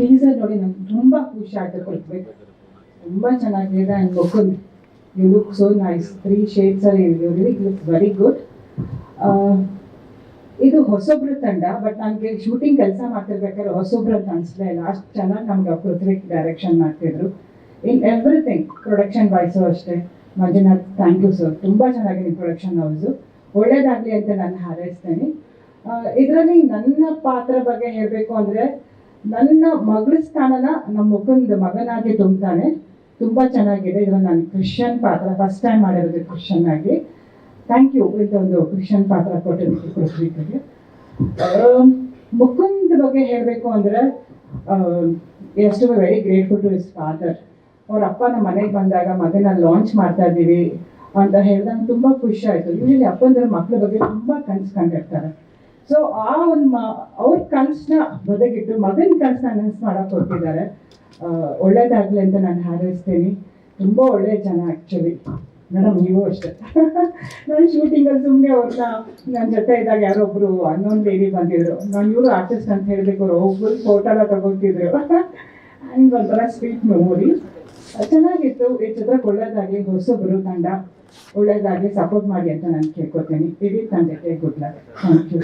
Teaser ನೋಡಿ ನಂಗೆ ತುಂಬ ಖುಷಿ ಆಯ್ತು ಕೊಡ್ಬೇಕು. ತುಂಬ ಚೆನ್ನಾಗಿದೆ. And Mukund, you look so nice. 3 shades ಅಲ್ಲಿ you really look very good. ಇದು ಹೊಸೊಬ್ರು ತಂಡ, ಬಟ್ ನನಗೆ ಶೂಟಿಂಗ್ ಕೆಲಸ ಮಾಡ್ತಿರ್ಬೇಕಾದ್ರೆ ಹೊಸೊಬ್ರು ಅಂತ ಅನಿಸ್ಲೇ ಇಲ್ಲ. ಅಷ್ಟು ಚೆನ್ನಾಗಿ ನಮ್ಗೆ ಪೃಥ್ವಿಕ್ ಡೈರೆಕ್ಷನ್ ಮಾಡ್ತಿದ್ರು. ಇನ್ ಎವ್ರಿಥಿಂಗ್ ಪ್ರೊಡಕ್ಷನ್ ವಾಯ್ಸು ಅಷ್ಟೇ. Manjunath, thank you sir. ತುಂಬ ಚೆನ್ನಾಗಿದೆ ಪ್ರೊಡಕ್ಷನ್ ಹೌಸು. ಒಳ್ಳೇದಾಗಲಿ ಅಂತ ನಾನು ಹಾರೈಸ್ತೇನೆ. ಇದರಲ್ಲಿ ನನ್ನ ಪಾತ್ರ ಬಗ್ಗೆ ಹೇಳಬೇಕು ಅಂದರೆ, ನನ್ನ ಮಗಳ ಸ್ಥಾನನ ನಮ್ಮ ಮುಕುಂದ್ ಮಗನಾಗಿ ತುಂಬ್ತಾನೆ. ತುಂಬ ಚೆನ್ನಾಗಿದೆ. ಇದರಲ್ಲಿ ನಾನು ಕ್ರಿಶ್ಚಿಯನ್ ಪಾತ್ರ ಫಸ್ಟ್ ಟೈಮ್ ಮಾಡಿರೋದು ಕ್ರಿಶ್ಚಿಯನ್ ಆಗಿ. ಥ್ಯಾಂಕ್ ಯು ಇದೊಂದು ಕ್ರಿಶ್ಚಿಯನ್ ಪಾತ್ರ ಕೊಟ್ಟಿದ್ದಕ್ಕೆ ಪೃಥ್ವಿಗೆ. ಮುಕುಂದ್ ಬಗ್ಗೆ ಹೇಳಬೇಕು ಅಂದರೆ, ಎಷ್ಟು very grateful to his father. ಅವ್ರ ಅಪ್ಪ ನಮ್ಮ ಮನೆಗೆ ಬಂದಾಗ ಮಗನ ಲಾಂಚ್ ಮಾಡ್ತಾ ಇದ್ದೀವಿ ಅಂತ ಹೇಳಿದಾಗ ತುಂಬ ಖುಷಿ ಆಯಿತು. ಯೂಶಲಿ ಅಪ್ಪಂದ್ರ ಮಕ್ಕಳ ಬಗ್ಗೆ ತುಂಬ ಕನಸು ಕಂಡಿರ್ತಾರೆ. ಸೊ ಆ ಒಂದು ಅವ್ರ ಕನಸನ್ನ ಬದಗಿಟ್ಟು ಮಗನ ಕನಸನ್ನ ನನಸು ಮಾಡೋಕೆ ಹೊರಟಿದ್ದಾರೆ. ಒಳ್ಳೇದಾಗಲಿ ಅಂತ ನಾನು ಹಾರೈಸ್ತೀನಿ. ತುಂಬ ಒಳ್ಳೆಯ ಜನ ಆ್ಯಕ್ಚುಲಿ. ಮೇಡಮ್ ನೀವು ಅಷ್ಟೇ. ನಾನು ಶೂಟಿಂಗಲ್ಲಿ ಸುಮ್ಮನೆ ಅವ್ರನ್ನ ನನ್ನ ಜೊತೆ ಇದ್ದಾಗ ಯಾರೊಬ್ಬರು ಅನ್ನೊಂದು ಲೇಡಿ ಬಂದಿದ್ರು. ನಾನು ಇವರು ಆರ್ಟಿಸ್ಟ್ ಅಂತ ಹೇಳಬೇಕು. ಅವ್ರು ಒಬ್ಬರು ಫೋಟೋ ಎಲ್ಲ ತಗೋತಿದ್ರು. ಆ್ಯಂಡ್ ಒಂಥರ ಸ್ವೀಟ್ ಮೆಮೊರಿ. ಚೆನ್ನಾಗಿತ್ತು. ಈ ಚಿತ್ರಕ್ಕೆ ಒಳ್ಳೇದಾಗಲಿ. ಹೊಸೊಬ್ಬರು ತಂಡ ಒಳ್ಳೇದಾಗಲಿ, ಸಪೋರ್ಟ್ ಮಾಡಿ ಅಂತ ನಾನು ಕೇಳ್ಕೊತೀನಿ. ಇಡೀ ತಂಡಕ್ಕೆ ಗುಡ್ ಲಕ್. Thank you.